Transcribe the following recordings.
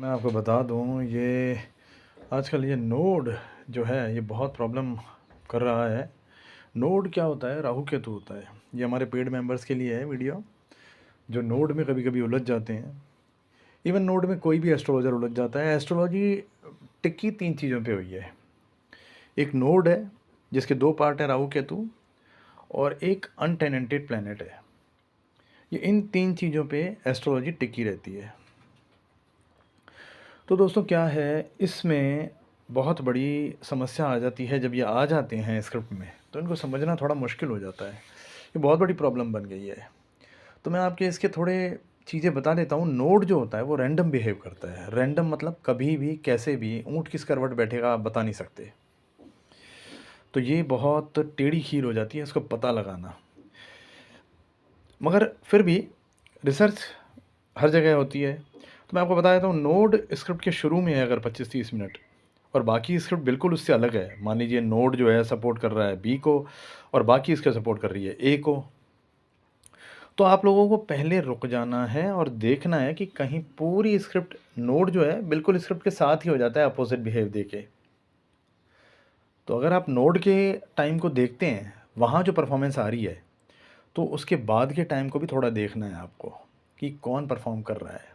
मैं आपको बता दूँ ये आजकल ये नोड जो है ये बहुत प्रॉब्लम कर रहा है। नोड क्या होता है? राहु केतु होता है। ये हमारे पेड मेंबर्स के लिए है वीडियो, जो नोड में कभी-कभी उलझ जाते हैं। इवन नोड में कोई भी एस्ट्रोलॉजर उलझ जाता है। एस्ट्रोलॉजी टिकी 3 चीज़ों पे हुई है। एक नोड है जिसके 2 पार्ट हैं, राहु केतु, और एक अनटेनेंटेड प्लैनेट है। ये इन 3 चीज़ों पे एस्ट्रोलॉजी टिकी रहती है। तो दोस्तों क्या है, इसमें बहुत बड़ी समस्या आ जाती है जब ये आ जाते हैं स्क्रिप्ट में, तो इनको समझना थोड़ा मुश्किल हो जाता है। ये बहुत बड़ी प्रॉब्लम बन गई है। तो मैं आपके इसके थोड़े चीज़ें बता देता हूँ। नोड जो होता है वो रैंडम बिहेव करता है। रैंडम मतलब कभी भी, कैसे भी, ऊँट किस करवट बैठेगा आप बता नहीं सकते। तो ये बहुत टेढ़ी खीर हो जाती है इसको पता लगाना। मगर फिर भी रिसर्च हर जगह होती है। तो मैं आपको बता देता हूँ, नोड स्क्रिप्ट के शुरू में है अगर 25-30 मिनट, और बाकी स्क्रिप्ट बिल्कुल उससे अलग है। मान लीजिए नोड जो है सपोर्ट कर रहा है बी को और बाकी इसके सपोर्ट कर रही है ए को, तो आप लोगों को पहले रुक जाना है और देखना है कि कहीं पूरी स्क्रिप्ट, नोड जो है बिल्कुल स्क्रिप्ट के साथ ही हो जाता है अपोजिट बिहेव देके। तो अगर आप नोड के टाइम को देखते हैं, वहाँ जो परफॉर्मेंस आ रही है, तो उसके बाद के टाइम को भी थोड़ा देखना है आपको कि कौन परफॉर्म कर रहा है।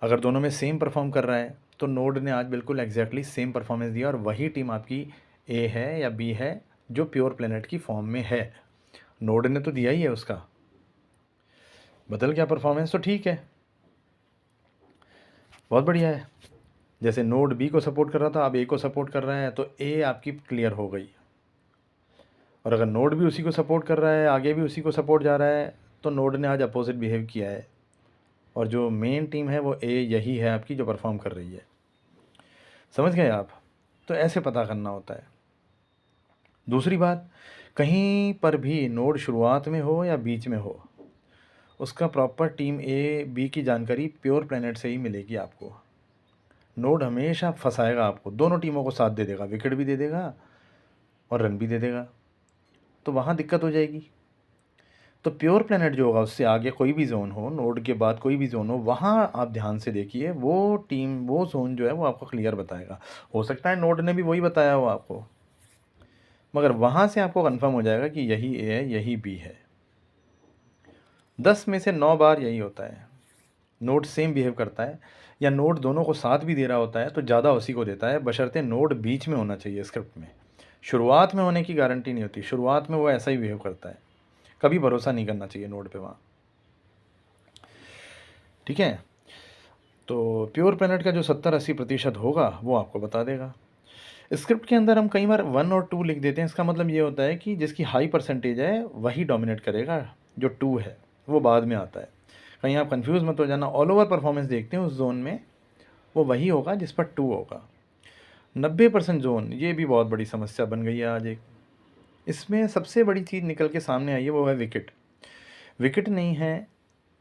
अगर दोनों में सेम परफॉर्म कर रहा है तो नोड ने आज बिल्कुल एग्जैक्टली सेम परफॉर्मेंस दिया और वही टीम आपकी ए है या बी है जो प्योर प्लेनेट की फॉर्म में है। नोड ने तो दिया ही है उसका, बदल गया परफॉर्मेंस तो ठीक है, बहुत बढ़िया है। जैसे नोड बी को सपोर्ट कर रहा था, अब ए को सपोर्ट कर रहा है, तो ए आपकी क्लियर हो गई। और अगर नोड भी उसी को सपोर्ट कर रहा है, आगे भी उसी को सपोर्ट जा रहा है, तो नोड ने आज अपोजिट बिहेव किया है। और जो मेन टीम है वो ए यही है आपकी जो परफॉर्म कर रही है। समझ गए आप? तो ऐसे पता करना होता है। दूसरी बात, कहीं पर भी नोड शुरुआत में हो या बीच में हो, उसका प्रॉपर टीम ए बी की जानकारी प्योर प्लैनेट से ही मिलेगी आपको। नोड हमेशा फंसाएगा आपको, दोनों टीमों को साथ दे देगा, विकेट भी दे देगा और रन भी दे देगा, तो वहाँ दिक्कत हो जाएगी। तो प्योर प्लैनेट जो होगा उससे आगे कोई भी जोन हो, नोड के बाद कोई भी जोन हो, वहाँ आप ध्यान से देखिए, वो टीम, वो जोन जो है वो आपको क्लियर बताएगा। हो सकता है नोड ने भी वही बताया हो आपको, मगर वहाँ से आपको कंफर्म हो जाएगा कि यही ए है, यही बी है। 10 में से 9 बार यही होता है, नोड सेम बिहेव करता है, या नोड दोनों को साथ भी दे रहा होता है तो ज़्यादा उसी को देता है, बशर्ते नोड बीच में होना चाहिए स्क्रिप्ट में। शुरुआत में होने की गारंटी नहीं होती, शुरुआत में वो ऐसा ही बिहेव करता है, कभी भरोसा नहीं करना चाहिए नोड पे वहाँ। ठीक है? तो प्योर प्लैनेट का जो 70-80% होगा वो आपको बता देगा। स्क्रिप्ट के अंदर हम कई बार 1 और 2 लिख देते हैं, इसका मतलब ये होता है कि जिसकी हाई परसेंटेज है वही डोमिनेट करेगा, जो 2 है वो बाद में आता है। कहीं आप कंफ्यूज मत हो जाना, ऑल ओवर परफॉर्मेंस देखते हैं उस जोन में, वो वही होगा जिस पर 2 होगा। 90% जोन, ये भी बहुत बड़ी समस्या बन गई है आज एक। इसमें सबसे बड़ी चीज़ निकल के सामने आई है, वो है विकेट। विकेट नहीं है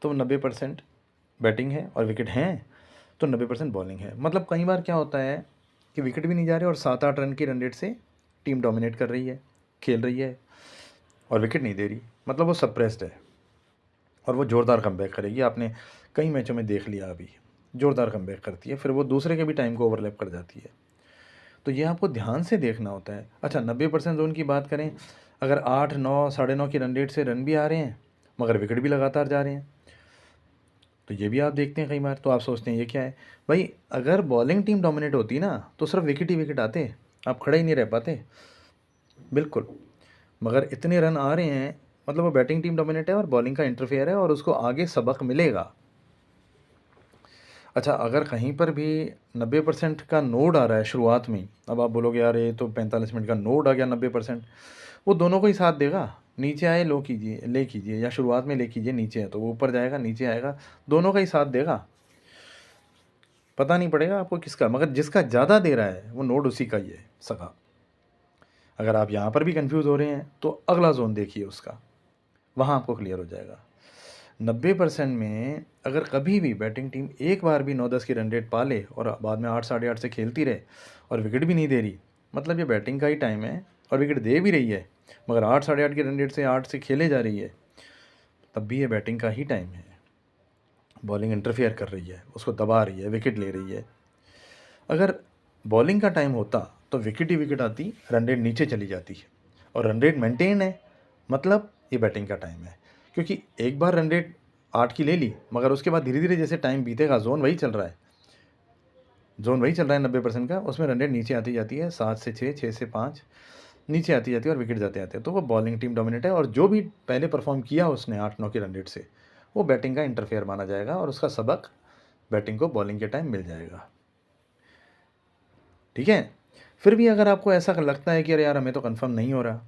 तो 90% बैटिंग है, और विकेट हैं तो 90% बॉलिंग है। मतलब कई बार क्या होता है कि विकेट भी नहीं जा रहे और 7-8 रन की रन रेट से टीम डोमिनेट कर रही है, खेल रही है, और विकेट नहीं दे रही, मतलब वो सप्रेस्ड है और वो ज़ोरदार कमबैक करेगी। आपने कई मैचों में देख लिया, अभी ज़ोरदार कमबैक करती है, फिर वो दूसरे के भी टाइम को ओवरलैप कर जाती है। तो ये आपको ध्यान से देखना होता है। अच्छा, 90% जोन की बात करें, अगर 8-9, 9.5 की रन रेट से रन भी आ रहे हैं मगर विकेट भी लगातार जा रहे हैं, तो ये भी आप देखते हैं कई बार, तो आप सोचते हैं ये क्या है भाई। अगर बॉलिंग टीम डोमिनेट होती ना तो सिर्फ विकेट ही विकेट आते, आप खड़े ही नहीं रह पाते बिल्कुल। मगर इतने रन आ रहे हैं, मतलब वो बैटिंग टीम डोमिनेट है और बॉलिंग का इंटरफेयर है और उसको आगे सबक मिलेगा। अच्छा, अगर कहीं पर भी 90% का नोड आ रहा है शुरुआत में ही, अब आप बोलोगे यार ये तो 45 मिनट का नोड आ गया 90%, वो दोनों को ही साथ देगा। नीचे आए लो कीजिए, ले कीजिए, या शुरुआत में ले कीजिए, नीचे है तो वो ऊपर जाएगा, नीचे आएगा, दोनों का ही साथ देगा। पता नहीं पड़ेगा आपको किसका, मगर जिसका ज़्यादा दे रहा है वो नोड उसी का ही है सगा। अगर आप यहाँ पर भी कंफ्यूज हो रहे हैं तो अगला जोन देखिए उसका, वहाँ आपको क्लियर हो जाएगा। 90% में अगर कभी भी बैटिंग टीम एक बार भी 9-10 की रन रेट पा ले और बाद में 8, 8.5 से खेलती रहे और विकेट भी नहीं दे रही, मतलब ये बैटिंग का ही टाइम है, और विकेट दे भी रही है मगर 8, 8.5 की रन रेट से 8 से खेले जा रही है, तब भी ये बैटिंग का ही टाइम है। बॉलिंग इंटरफेयर कर रही है, उसको दबा रही है, विकेट ले रही है। अगर बॉलिंग का टाइम होता तो विकेट ही विकेट आती, रन रेट नीचे चली जाती है, और रन रेट मेंटेन है, मतलब ये बैटिंग का टाइम है। क्योंकि एक बार रन रेट 8 की ले ली, मगर उसके बाद धीरे धीरे जैसे टाइम बीतेगा, जोन वही चल रहा है, 90% का, उसमें रन रेट नीचे आती जाती है, 7 से 6, 6 से 5 नीचे आती जाती है, और विकेट जाते आते हैं। तो वो बॉलिंग टीम डोमिनेट है, और जो भी पहले परफॉर्म किया उसने 8-9 के रन रेट से, वो बैटिंग का इंटरफेयर माना जाएगा, और उसका सबक बैटिंग को बॉलिंग के टाइम मिल जाएगा। ठीक है। फिर भी अगर आपको ऐसा लगता है कि अरे यार हमें तो कंफर्म नहीं हो रहा,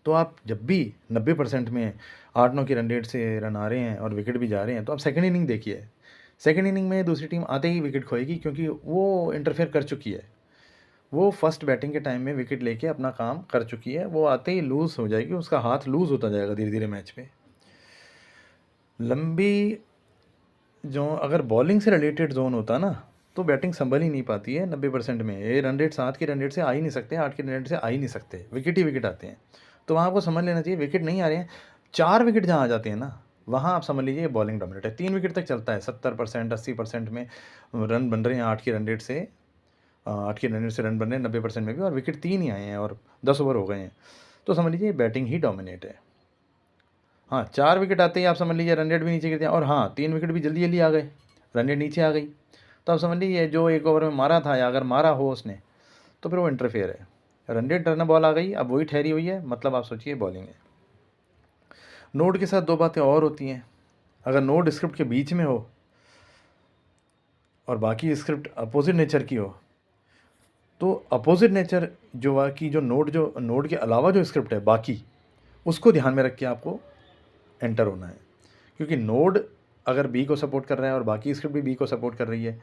तो आप जब भी 90% में 8-9 की रन रेट से रन आ रहे हैं और विकेट भी जा रहे हैं, तो आप सेकंड इनिंग देखिए। सेकंड इनिंग में दूसरी टीम आते ही विकेट खोएगी, क्योंकि वो इंटरफेयर कर चुकी है। वो फर्स्ट बैटिंग के टाइम में विकेट लेके अपना काम कर चुकी है, वो आते ही लूज़ हो जाएगी, उसका हाथ लूज़ होता जाएगा धीरे धीरे मैच में। लंबी जो अगर बॉलिंग से रिलेटेड जोन होता ना, तो बैटिंग संभल ही नहीं पाती है 90% में। ये रन रेट 7 की रन रेट से आ ही नहीं सकते, 8 की रन रेट से आ ही नहीं सकते, विकेट ही विकेट आते हैं। तो वहाँ आपको समझ लेना चाहिए, विकेट नहीं आ रहे हैं, 4 विकेट जहाँ आ जाते हैं ना, वहाँ आप समझ लीजिए बॉलिंग डोमिनेट है। 3 विकेट तक चलता है, 70% 80% में रन बन रहे हैं 8 की रन रेट से, 8 की रन रेट से रन बन रहे हैं 90% में भी, और विकेट 3 ही आए हैं और 10 ओवर हो गए हैं, तो समझ लीजिए बैटिंग ही डोमिनेट है। हाँ, 4 विकेट आते ही आप समझ लीजिए रन रेट भी नीचे गिरते हैं, और हाँ 3 विकेट भी जल्दी जल्दी आ गए, रन रेट नीचे आ गई, तो आप समझ लीजिए जो 1 ओवर में मारा था, या अगर मारा हो उसने, तो फिर वो इंटरफेयर है। रन रेट रन बॉल आ गई, अब वही ठहरी हुई है, मतलब आप सोचिए बॉलिंग है। नोट के साथ 2 बातें और होती हैं। अगर नोट स्क्रिप्ट के बीच में हो और बाकी स्क्रिप्ट अपोजिट नेचर की हो, तो अपोजिट नेचर जो नोट के अलावा जो स्क्रिप्ट है बाकी, उसको ध्यान में रख के आपको एंटर होना है। क्योंकि नोड अगर बी को सपोर्ट कर रहा है और बाकी स्क्रिप्ट भी बी को सपोर्ट कर रही है,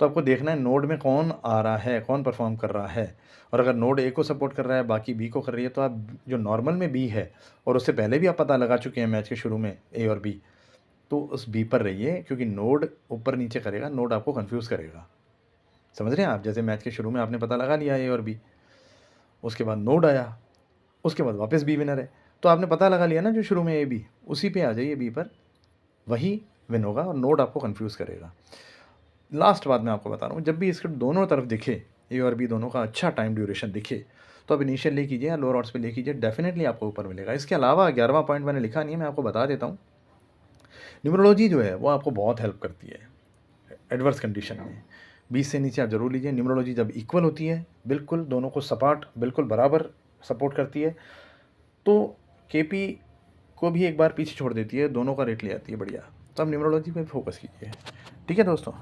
तो आपको देखना है नोड में कौन आ रहा है, कौन परफॉर्म कर रहा है। और अगर नोड ए को सपोर्ट कर रहा है, बाकी बी को कर रही है, तो आप जो नॉर्मल में बी है, और उससे पहले भी आप पता लगा चुके हैं मैच के शुरू में ए और बी, तो उस बी पर रहिए, क्योंकि नोड ऊपर नीचे करेगा, नोड आपको कन्फ्यूज़ करेगा। समझ रहे हैं आप? जैसे मैच के शुरू में आपने पता लगा लिया ए और बी, उसके बाद नोड आया, उसके बाद वापस बी विनर है, तो आपने पता लगा लिया ना जो शुरू में ए बी, उसी पे आ जाइए बी पर, वही विन होगा, और नोड आपको कंफ्यूज करेगा। लास्ट बात मैं आपको बता रहा हूँ, जब भी स्क्रिप्ट दोनों तरफ दिखे, ए और बी दोनों का अच्छा टाइम ड्यूरेशन दिखे, तो आप इनिशियल ले कीजिए या लोअर ऑर्ड्स पे ले कीजिए, डेफिनेटली आपको ऊपर मिलेगा। इसके अलावा 11वां पॉइंट मैंने लिखा नहीं है, मैं आपको बता देता हूँ। न्यूमरोलॉजी जो है वो आपको बहुत हेल्प करती है एडवर्स कंडीशन में। 20 से नीचे आप जरूर लीजिए। न्यूमरोलॉजी जब इक्वल होती है, बिल्कुल दोनों को सपाट बिल्कुल बराबर सपोर्ट करती है, तो केपी को भी एक बार पीछे छोड़ देती है, दोनों का रेट ले आती है बढ़िया। तो आप न्यूमरोलॉजी पे फोकस कीजिए। ठीक है दोस्तों।